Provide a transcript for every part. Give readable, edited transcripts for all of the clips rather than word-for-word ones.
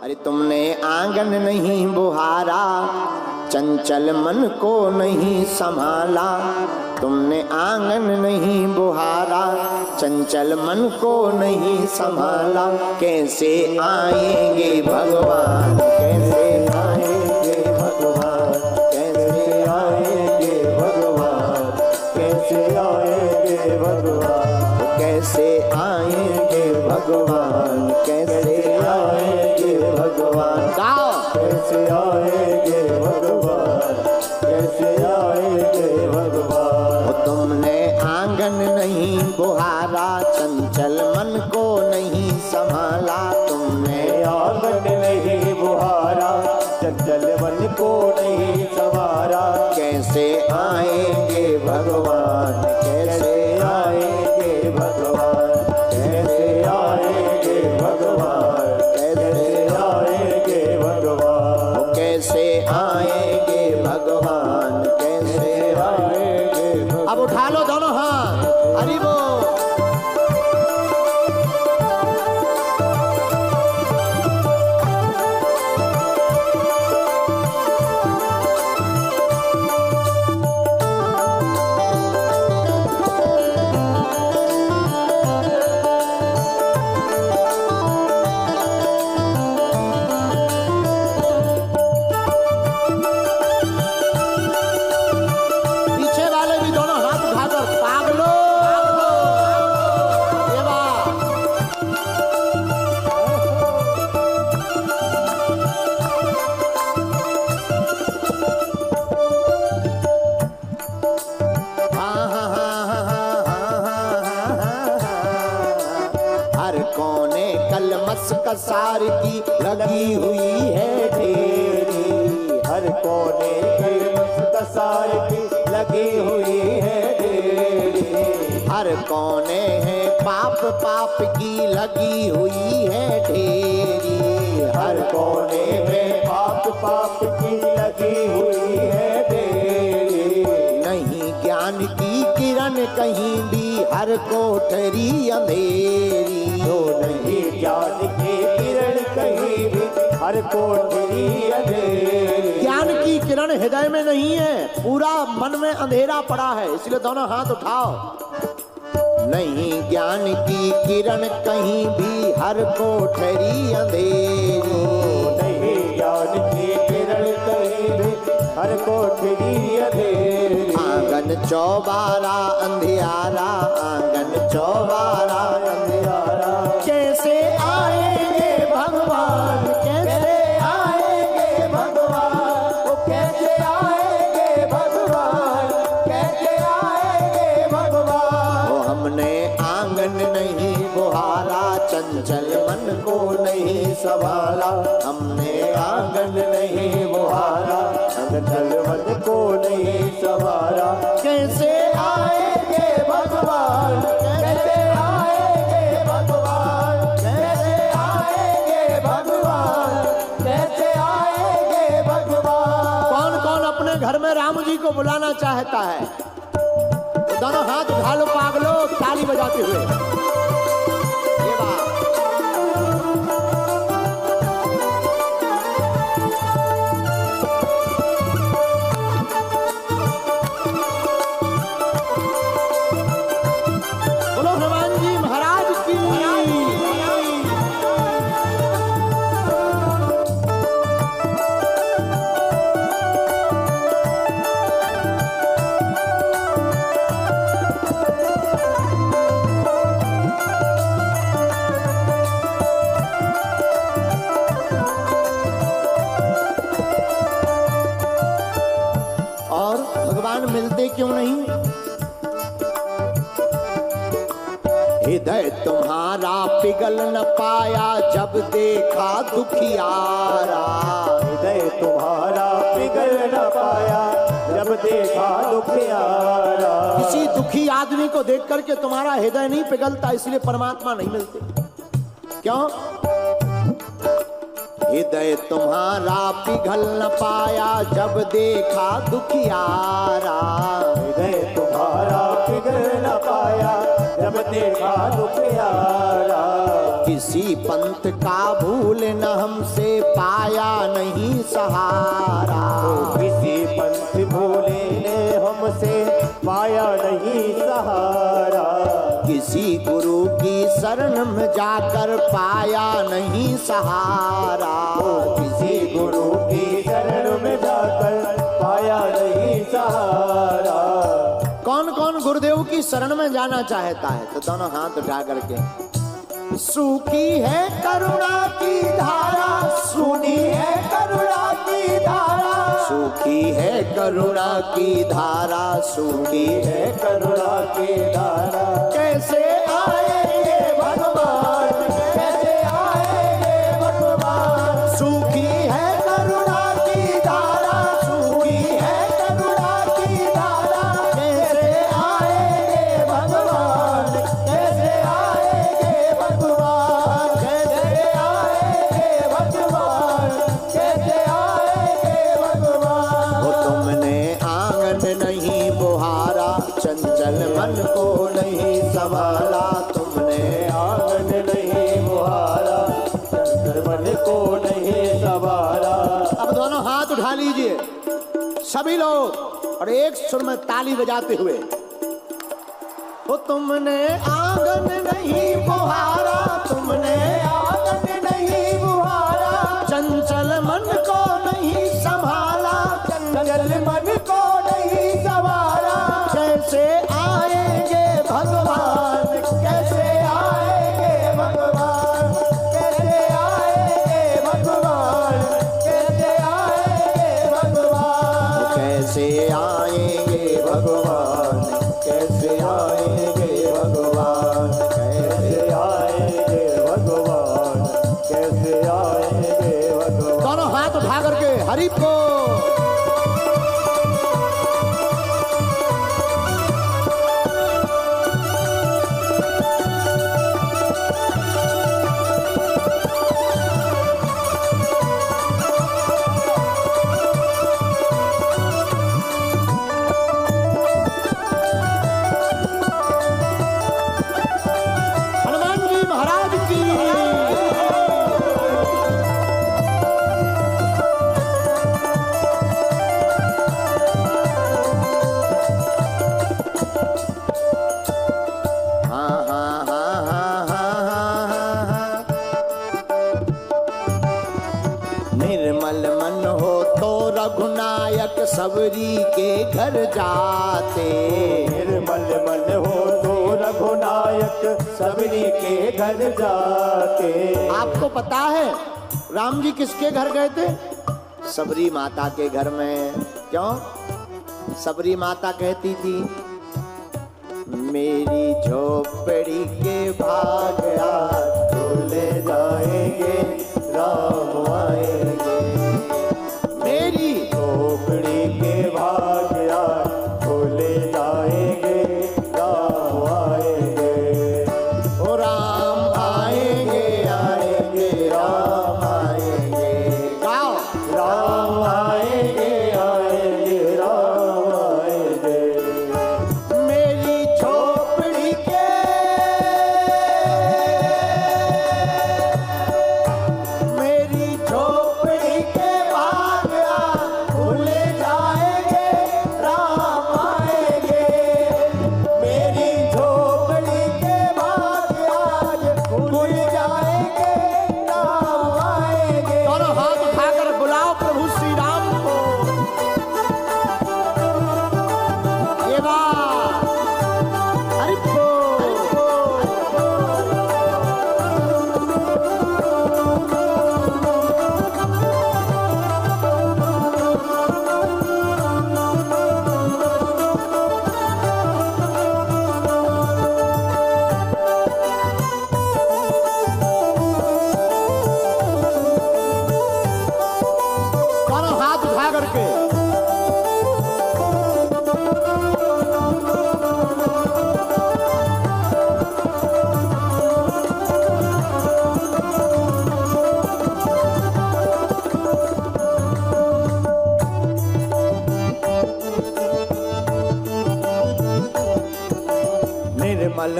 अरे तुमने आंगन नहीं बुहारा, चंचल मन को नहीं संभाला। तुमने आंगन नहीं बुहारा, चंचल मन को नहीं संभाला। कैसे आएंगे भगवान, कैसे आएंगे भगवान, कैसे आएंगे भगवान, कैसे आएंगे भगवान, कैसे आएंगे भगवान, कैसे आएंगे भगवान। गाओ कैसे आएंगे भगवान, कैसे आएंगे भगवान। तुमने आंगन नहीं बुहारा, चंचल मन को नहीं संभाला। तुमने आंगन नहीं बुहारा, चंचल मन को नहीं संवारा। कैसे आएंगे भगवान, कैसे आएंगे भगवान, कैसे आएंगे भगवान, कैसे आएंगे भगवान, कैसे आएंगे भगवान, कैसे आएंगे भगवान। अब उठा लो दोनों हाथ, हरि बोल। कसार की लगी हुई है ढेरी, हर कोने कसार की लगी हुई है ढेरी। हर कोने है पाप पाप की लगी हुई है ढेरी। हर कोने में पाप पाप की लगी हुई है ढेरी। नहीं ज्ञान की किरण कहीं भी, हर कोठरी अंधेरी। जो नहीं ज्ञान की किरण कहीं भी, हर कोठरी अंधेरी। ज्ञान की किरण हृदय में नहीं है, पूरा मन में अंधेरा पड़ा है, इसलिए दोनों हाथ उठाओ। नहीं ज्ञान की किरण कहीं भी, हर कोठरी अंधेरी। नहीं ज्ञान की किरण कहीं भी, हर कोठरी अंधेरी। आंगन चौबारा अंधियारा, आंगन चौबारा अंधियारा। कैसे आएंगे भगवान, कैसे आएंगे भगवान, वो कैसे आएंगे भगवान, कैसे आएंगे भगवान। वो हमने आंगन नहीं बुहारा, चंचल मन को नहीं संभाला। हमने आंगन नहीं बुहारा, चंचल मन को नहीं संवारा। कैसे आएंगे भगवान, कैसे आएंगे भगवान, कैसे आएंगे भगवान, कैसे आएंगे भगवान। कौन कौन अपने घर में राम जी को बुलाना चाहता है? तो दोनों हाथ उठा लो पागलो, ताली बजाते हुए। ये बात। बोलो हनुमान जी महाराज की। और भगवान मिलते क्यों नहीं? हृदय तुम्हारा पिघल न पाया, जब देखा दुखियारा। हृदय तुम्हारा पिघल न पाया, जब देखा दुखियारा। किसी दुखी आदमी को देख करके तुम्हारा हृदय नहीं पिघलता, इसलिए परमात्मा नहीं मिलते। क्यों? हृदय तुम्हारा पिघल न पाया, जब देखा दुखियारा। हृदय तुम्हारा पिघल न पाया, जब देखा दुखियारा। किसी पंथ का भूल न हमसे पाया नहीं सहारा। किसी पंथ भूले ने हमसे पाया नहीं सहारा। किसी गुरु की शरण में जाकर पाया नहीं सहारा। किसी गुरु की शरण में जाकर पाया नहीं सहारा। कौन कौन गुरुदेव की शरण में जाना चाहता है? तो दोनों हाथ उठा करके। सूखी है करुणा की धारा, सुनी है करुणा की धारा। सूखी है करुणा की धारा, सूखी है करुणा की धारा। कैसे आएंगे भगवान, कैसे आएंगे भगवान। सूखी है करुणा की धारा, सूखी है करुणा की धारा। कैसे आएंगे भगवान, कैसे आएंगे भगवान। कैसे आएंगे भगवान, कैसे आएंगे भगवान। वो तुमने आंगन नहीं बुहारा, चंचल मन को नहीं संभाला। तुमने आंगन नहीं बुहारा, चंचल मन को नहीं संभाला। अब दोनों हाथ उठा लीजिए सभी लोग, और एक सुर में ताली बजाते हुए। वो तुमने आंगन नहीं बुहारा, तुमने आंगन नहीं बुहारा, चंचल मन को नहीं संभाला। चंचल मन को नहीं संभाला। कैसे आएंगे भगवान, कैसे आएंगे भगवान, कैसे आएंगे भगवान, कैसे आएंगे भगवान। कैसे आएंगे भगवान, कैसे आएंगे भगवान, कैसे आएंगे भगवान, कैसे आएंगे भगवान। दोनों हाथ उठा करके हरि को। हनुमान जी महाराज की। हाँ हाँ हाँ हाँ हाँ हाँ हाँ। निर्मल मन हो तो रघुनायक सबरी के घर जाते। निर्मल मन हो तो रघुनायक सबरी के घर जाते। आपको पता है राम जी किसके घर गए थे? सबरी माता के घर में। क्यों? सबरी माता कहती थी, मेरी झोपड़ी के भाग आज खुले जाएंगे, राम आएंगे। मेरी झोपड़ी के भाग आज खुले जाएंगे, राम आएंगे। ओ राम आएंगे आएंगे राम आएंगे। गाओ। राम आएंगे आएंगे राम आएंगे। मेरी झोपड़ी के मेरी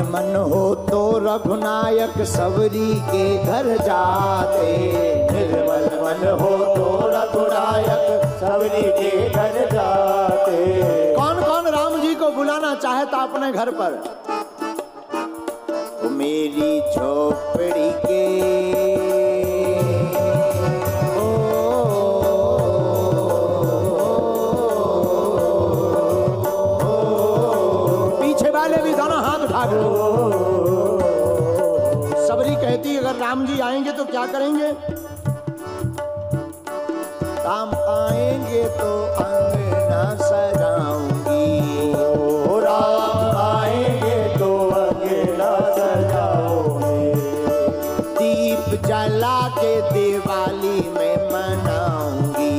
मन हो तो रघुनायक सबरी के घर जाते। निर्मल मन हो तो रघुनायक सबरी के घर जाते। कौन कौन राम जी को बुलाना चाहता अपने घर पर? वो मेरी झोपड़ी के पीछे वाले भी दोनों हाथ उठा के। सबरी कहती अगर राम जी आएंगे तो क्या करेंगे? राम आएंगे तो अंगना सजाऊंगी। राम आएंगे तो अंगना सजाओगे। दीप जला के दिवाली में मनाऊंगी।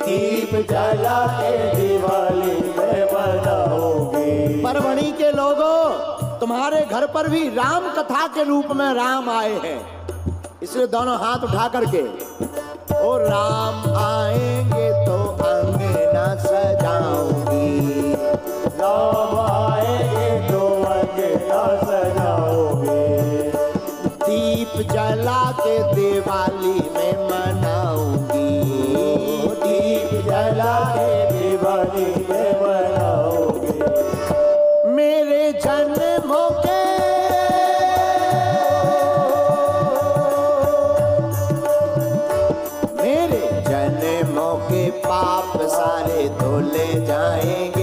दीप जला के दिवाली में मनाओगे। परवणी के लोगों, तुम्हारे घर पर भी राम कथा के रूप में राम आए हैं, इसलिए दोनों हाथ उठा करके ओ राम आएंगे तो अंगना सजाऊंगी। राम आएंगे तो अंगना सजाओगे। दीप जला के दिवाली में मनाऊंगी। दीप जला के दिवाली में मनाओगे। मेरे जन्मों के पाप सारे धुल जाएंगे।